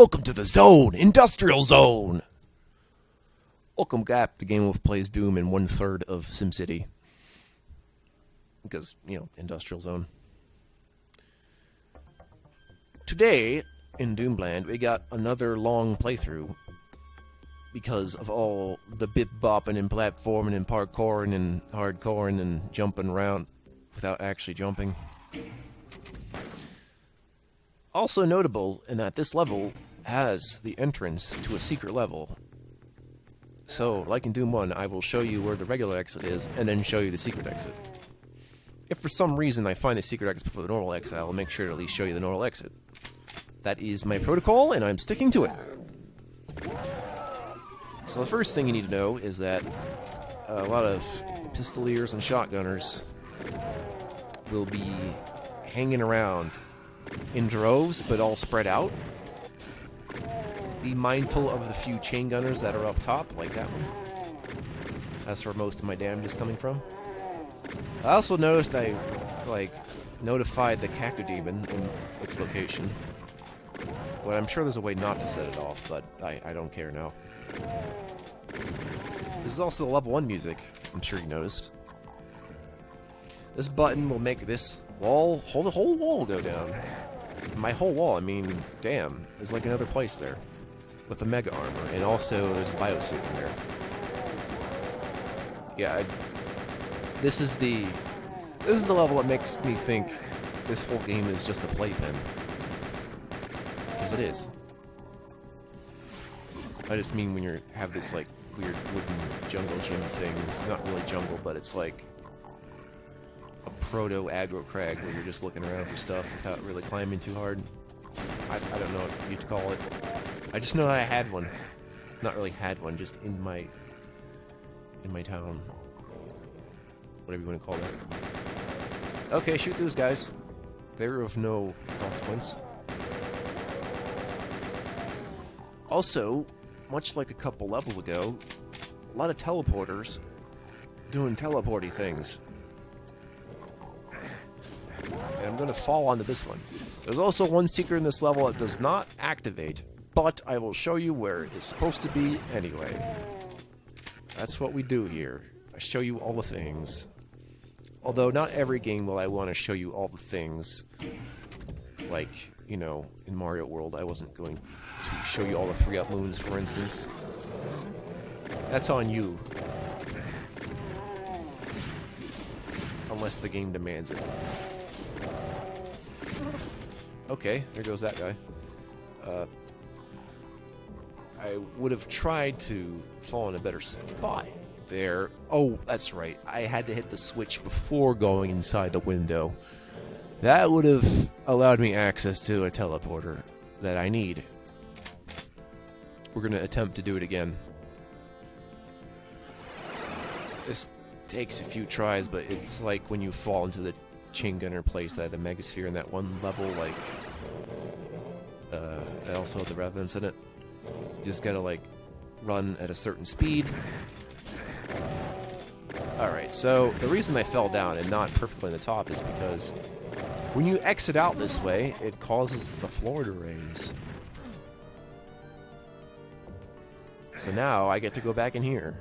Welcome to the Zone, Industrial Zone. Welcome back to Game Wolf Plays Doom in 1/3 of SimCity. Because, Industrial Zone. Today, in Doomland, we got another long playthrough. Because of all the bip-bopping and platforming and parkouring and hardcoring and jumping around without actually jumping. Also notable in that this level has the entrance to a secret level. So, like in Doom 1, I will show you where the regular exit is, and then show you the secret exit. If for some reason I find the secret exit before the normal exit, I will make sure to at least show you the normal exit. That is my protocol, and I'm sticking to it. So the first thing you need to know is that a lot of pistoliers and shotgunners will be hanging around in droves, but all spread out. Be mindful of the few chain gunners that are up top, like that one. That's where most of my damage is coming from. I also noticed I, notified the Kaku Demon in its location. Well, I'm sure there's a way not to set it off, but I don't care now. This is also the level 1 music, I'm sure you noticed. This button will make this wall, the whole wall go down. My whole wall, damn, there's like another place there. With the mega armor, and also there's a biosuit in there. Yeah, this is the level that makes me think this whole game is just a playpen. Because it is. I just mean when you have this weird wooden jungle gym thing. Not really jungle, but it's like a proto-aggro crag where you're just looking around for stuff without really climbing too hard. I don't know what you'd call it. I just know that I had one. Not really had one, just in my town. Whatever you want to call that. Okay, shoot those guys. They're of no consequence. Also, much like a couple levels ago, a lot of teleporters doing teleporty things. And I'm going to fall onto this one. There's also one secret in this level that does not activate, but I will show you where it's supposed to be anyway. That's what we do here. I show you all the things. Although not every game will I want to show you all the things. Like, in Mario World, I wasn't going to show you all the 3-up moons, for instance. That's on you. Unless the game demands it. Okay, there goes that guy. I would have tried to fall in a better spot there. Oh, that's right. I had to hit the switch before going inside the window. That would have allowed me access to a teleporter that I need. We're going to attempt to do it again. This takes a few tries, but it's like when you fall into the chain gunner place that had the Megasphere in that one level, that also had the Revenants in it. You just gotta, run at a certain speed. Alright, so the reason I fell down and not perfectly on the top is because when you exit out this way, it causes the floor to raise. So now I get to go back in here.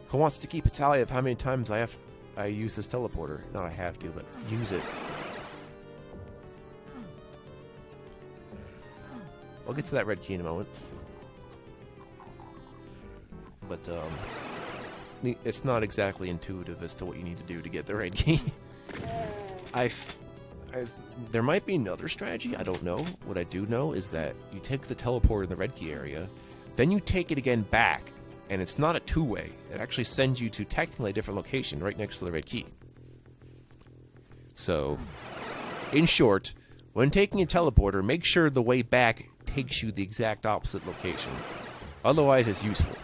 Who wants to keep a tally of how many times I use this teleporter? Not I have to, but use it. I'll get to that red key in a moment. But, it's not exactly intuitive as to what you need to do to get the red key. There might be another strategy, I don't know. What I do know is that you take the teleporter in the red key area, then you take it again back, and it's not a two-way. It actually sends you to technically a different location right next to the red key. So, in short, when taking a teleporter, make sure the way back takes you the exact opposite location. Otherwise, it's useful.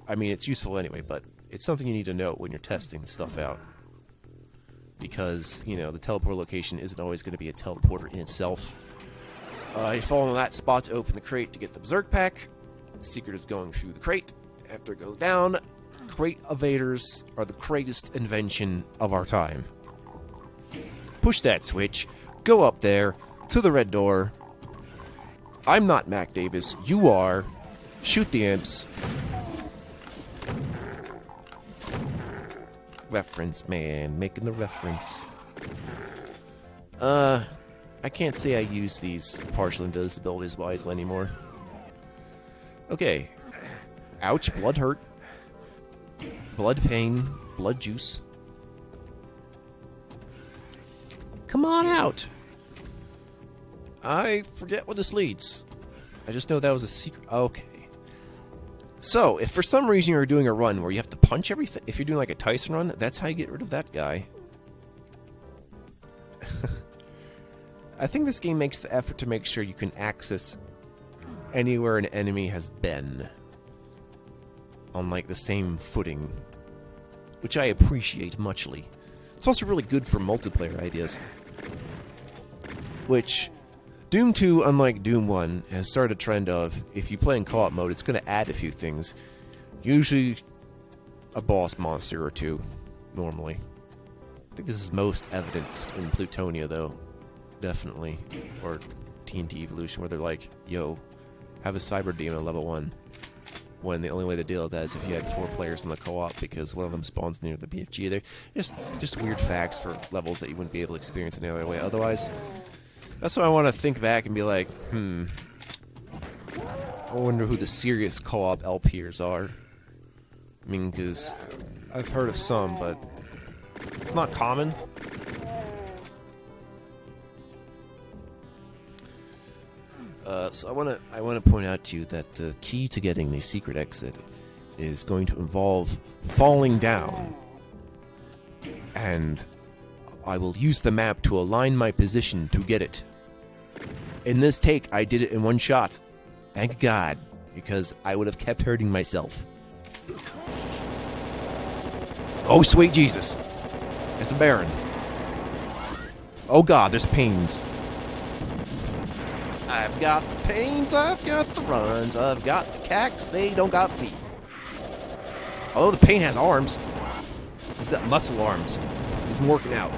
It's useful anyway, but it's something you need to know when you're testing stuff out. Because, the teleport location isn't always going to be a teleporter in itself. You fall into that spot to open the crate to get the Berserk Pack. The secret is going through the crate. After it goes down, crate evaders are the greatest invention of our time. Push that switch, go up there, to the red door, I'm not Mac Davis. You are. Shoot the imps. Reference, man. Making the reference. I can't say I use these partial invisibilities wisely anymore. Okay. Ouch, blood hurt. Blood pain. Blood juice. Come on out! I forget where this leads. I just know that was a secret. Okay. So, if for some reason you're doing a run where you have to punch everything, if you're doing like a Tyson run, that's how you get rid of that guy. I think this game makes the effort to make sure you can access anywhere an enemy has been on like the same footing, which I appreciate muchly. It's also really good for multiplayer ideas, which Doom 2, unlike Doom 1, has started a trend of, if you play in co-op mode, it's going to add a few things. Usually a boss monster or two, normally. I think this is most evidenced in Plutonia, though. Definitely. Or TNT Evolution, where they're like, yo, have a Cyber Demon at level 1. When the only way to deal with that is if you had 4 players in the co-op, because one of them spawns near the BFG. They're just weird facts for levels that you wouldn't be able to experience any other way. Otherwise, that's why I want to think back and be like, I wonder who the serious co-op LPers are. I mean, because I've heard of some, but it's not common. So I want to point out to you that the key to getting the secret exit is going to involve falling down, and I will use the map to align my position to get it. In this take, I did it in one shot. Thank God, because I would have kept hurting myself. Oh, sweet Jesus. It's a Baron. Oh God, there's pains. I've got the pains, I've got the runs, I've got the cacks, they don't got feet. Although the pain has arms. He's got muscle arms. He's been working out.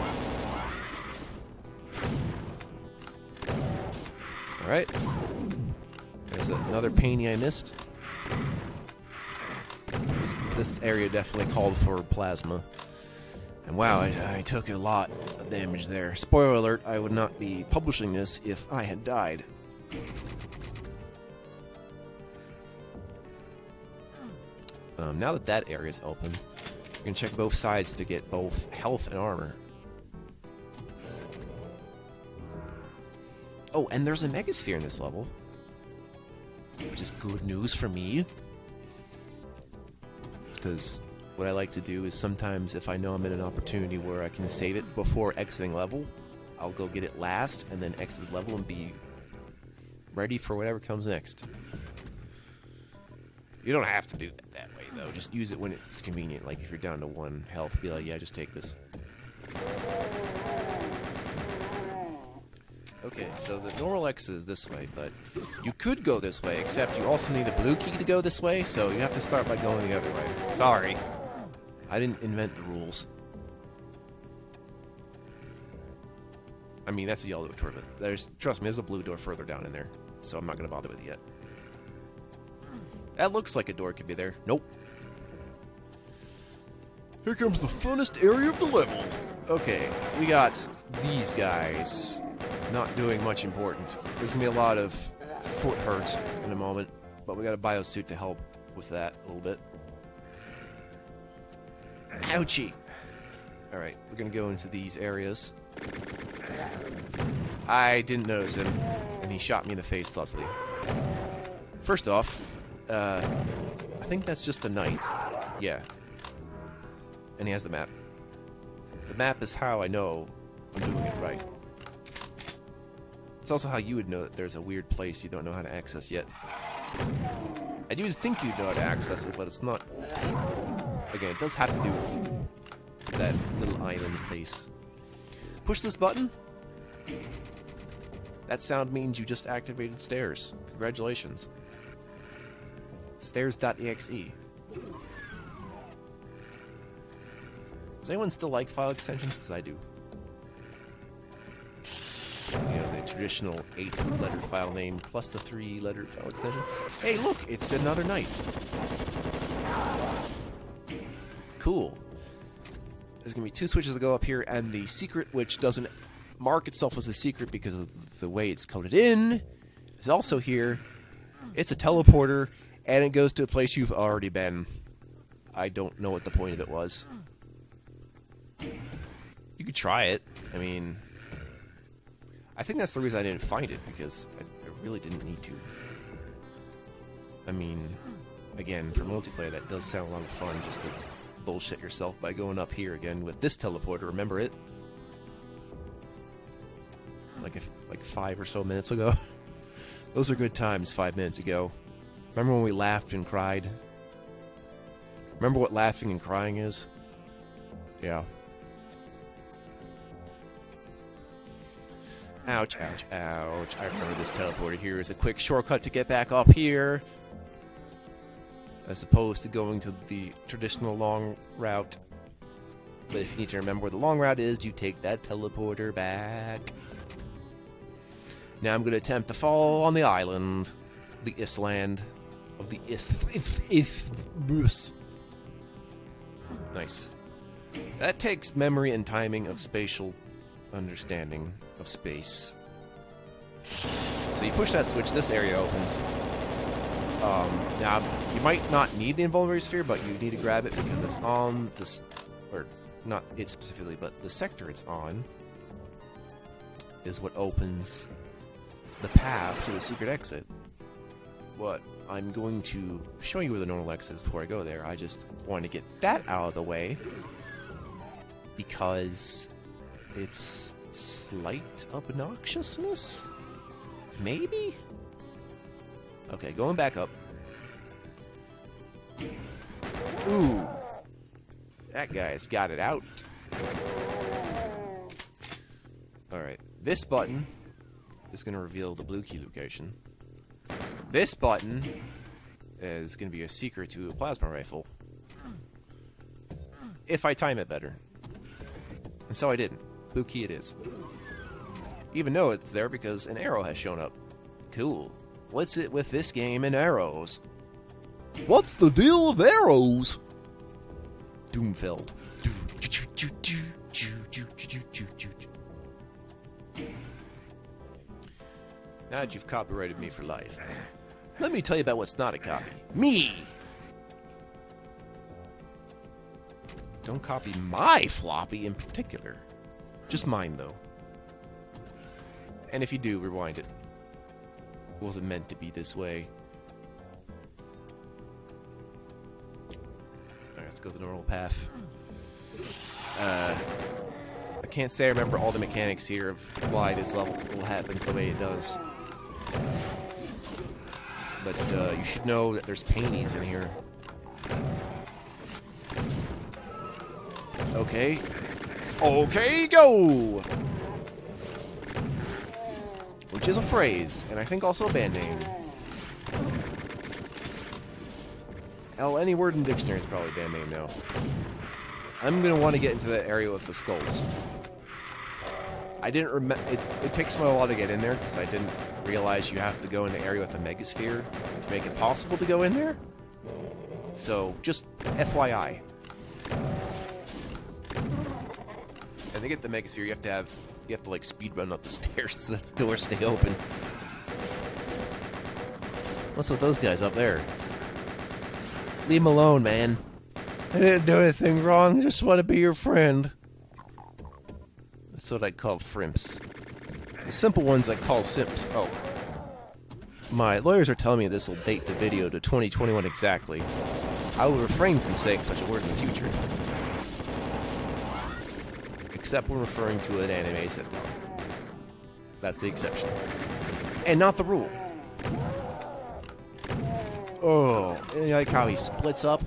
Alright. There's another painty I missed. This area definitely called for plasma. And wow, I took a lot of damage there. Spoiler alert, I would not be publishing this if I had died. Now that that area is open, you can check both sides to get both health and armor. Oh, and there's a Megasphere in this level, which is good news for me. Because what I like to do is sometimes if I know I'm in an opportunity where I can save it before exiting level, I'll go get it last and then exit the level and be ready for whatever comes next. You don't have to do that way, though. Just use it when it's convenient. Like if you're down to 1 health, be like, yeah, just take this. Okay, so the normal exit is this way, but you could go this way, except you also need a blue key to go this way, so you have to start by going the other way. Sorry. I didn't invent the rules. I mean, that's a yellow door, but trust me, there's a blue door further down in there, so I'm not going to bother with it yet. That looks like a door could be there. Nope. Here comes the funnest area of the level. Okay, we got these guys not doing much important. There's going to be a lot of foot hurt in a moment, but we got a biosuit to help with that a little bit. Ouchie! Alright, we're going to go into these areas. I didn't notice him, and he shot me in the face thusly. First off, I think that's just a knight. Yeah. And he has the map. The map is how I know I'm doing it right. It's also how you would know that there's a weird place you don't know how to access yet. I do think you know how to access it, but it's not... Again, it does have to do with that little island place. Push this button. That sound means you just activated stairs. Congratulations. Stairs.exe. Does anyone still like file extensions? Because I do. You know, they traditional 8-letter file name plus the 3-letter file extension. Hey, look, it's another knight. Cool. There's going to be 2 switches that go up here, and the secret, which doesn't mark itself as a secret because of the way it's coded in, is also here. It's a teleporter, and it goes to a place you've already been. I don't know what the point of it was. You could try it. I mean, I think that's the reason I didn't find it, because I really didn't need to. I mean, again, for multiplayer, that does sound a lot of fun, just to bullshit yourself by going up here again with this teleporter. Remember it? Like 5 or so minutes ago. Those are good times 5 minutes ago. Remember when we laughed and cried? Remember what laughing and crying is? Yeah. Ouch, ouch, ouch. I remember this teleporter here is a quick shortcut to get back up here, as opposed to going to the traditional long route. But if you need to remember where the long route is, you take that teleporter back. Now I'm going to attempt to fall on the island, the island of the Isthmus. Nice. That takes memory and timing of spatial understanding of space. So you push that switch, this area opens. Now, you might not need the invulnerability sphere, but you need to grab it because it's on this, or not it specifically, but the sector it's on is what opens the path to the secret exit. What I'm going to show you where the normal exit is before I go there. I just want to get that out of the way because it's slight obnoxiousness? Maybe? Okay, going back up. Ooh. That guy's got it out. Alright, this button is going to reveal the blue key location. This button is going to be a secret to a plasma rifle. If I time it better. And so I didn't. Blue key it is. Even though it's there because an arrow has shown up. Cool. What's it with this game and arrows? What's the deal with arrows? Doomfeld. Now that you've copyrighted me for life, let me tell you about what's not a copy. Me! Don't copy my floppy in particular. Just mine, though. And if you do, rewind it. It wasn't meant to be this way. Alright, let's go the normal path. I can't say I remember all the mechanics here of why this level happens the way it does. But you should know that there's painies in here. Okay. Okay, go! Which is a phrase, and I think also a band name. Hell, any word in the dictionary is probably a band name now. I'm gonna want to get into that area with the skulls. I didn't remember. It takes me a while to get in there because I didn't realize you have to go in the area with the Megasphere to make it possible to go in there. So, just FYI. And to get the Megasphere, you have to like speed run up the stairs so that the doors stay open. What's with those guys up there? Leave them alone, man. I didn't do anything wrong. I just want to be your friend. That's what I call frimps. The simple ones I call simps. Oh. My lawyers are telling me this will date the video to 2021 exactly. I will refrain from saying such a word in the future. Except when referring to an anime sitcom. That's the exception. And not the rule. Oh, and you like how he splits up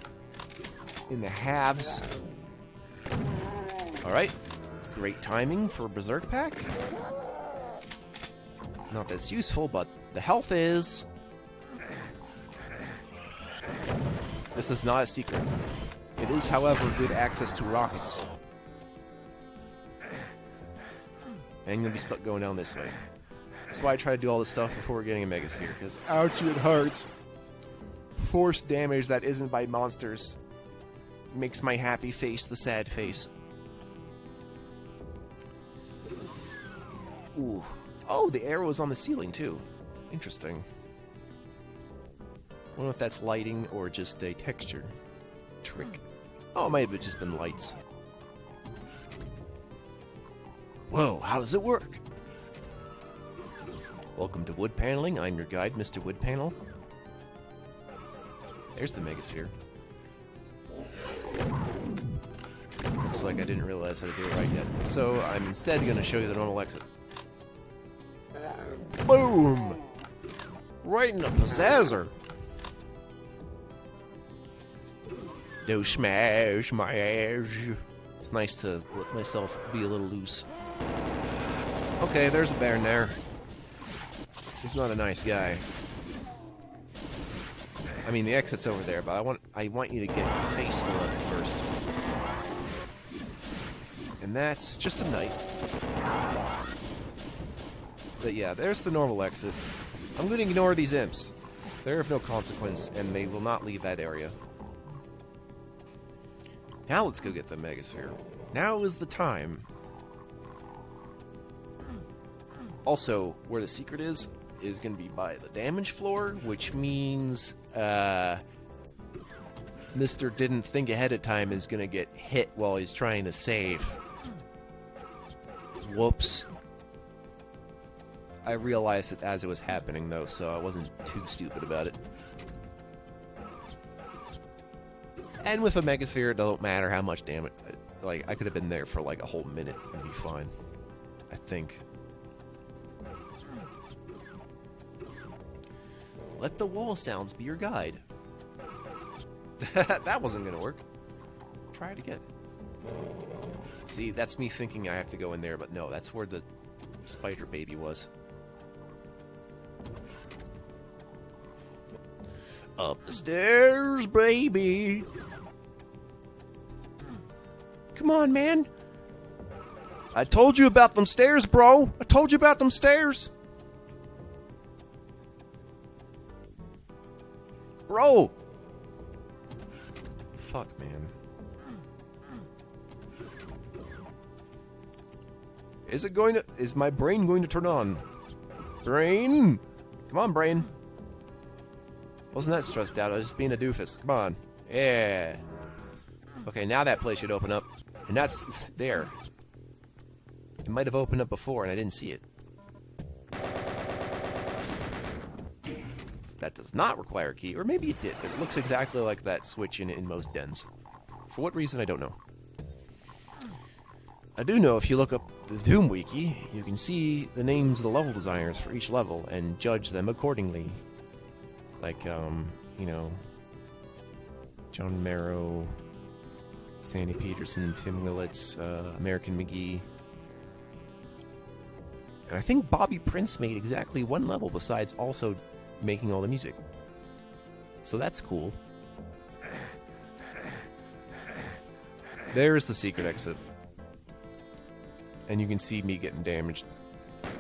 in the halves. Alright. Great timing for a Berserk pack. Not that it's useful, but the health is. This is not a secret. It is, however, good access to rockets. And you'll be stuck going down this way. That's why I try to do all this stuff before getting a Megasphere, because ouch, it hurts. Force damage that isn't by monsters makes my happy face the sad face. Ooh. Oh, the arrow is on the ceiling, too. Interesting. I don't know if that's lighting or just a texture trick. Oh, it might have just been lights. Whoa, how does it work? Welcome to Wood Paneling. I'm your guide, Mr. Wood Panel. There's the Megasphere. Looks like I didn't realize how to do it right yet. So I'm instead going to show you the normal exit. Boom! Right in the pizzazzer. No smash my ass. It's nice to let myself be a little loose. Okay, there's a Baron there. He's not a nice guy. I mean, the exit's over there, but I want you to get your face full of it first. And that's just a knight. But yeah, there's the normal exit. I'm going to ignore these imps. They're of no consequence, and they will not leave that area. Now let's go get the Megasphere. Now is the time. Also, where the secret is going to be by the damage floor, which means Mr. Didn't Think Ahead of Time is going to get hit while he's trying to save. Whoops. I realized it as it was happening, though, so I wasn't too stupid about it. And with a Megasphere, it don't matter how much damage. Like, I could have been there for like a whole minute and be fine. I think. Let the wall sounds be your guide. That wasn't gonna work. Try it again. See, that's me thinking I have to go in there, but no, that's where the spider baby was. Up the stairs, baby. Come on, man. I told you about them stairs, bro. I told you about them stairs. Bro. Fuck, man. Is my brain going to turn on? Brain? Come on, brain. Wasn't that stressed out? I was just being a doofus. Come on. Yeah. Okay, now that place should open up. And that's there. It might have opened up before and I didn't see it. That does not require a key. Or maybe it did, but it looks exactly like that switch in most dens. For what reason, I don't know. I do know if you look up the Doom Wiki, you can see the names of the level designers for each level and judge them accordingly. Like, you know, John Marrow, Sandy Peterson, Tim Willits, American McGee. And I think Bobby Prince made exactly one level besides also making all the music. So that's cool. There's the secret exit. And you can see me getting damaged.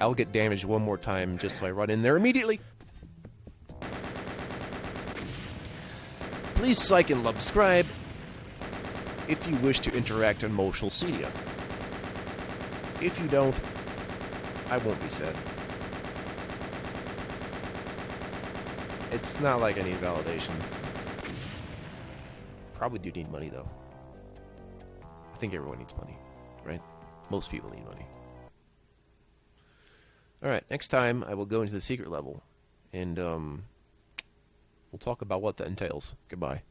I'll get damaged one more time just so I run in there immediately. Please like and subscribe if you wish to interact on Motional Media. If you don't, I won't be sad. It's not like I need validation. Probably do need money, though. I think everyone needs money, right? Most people need money. Alright, next time I will go into the secret level, and we'll talk about what that entails. Goodbye.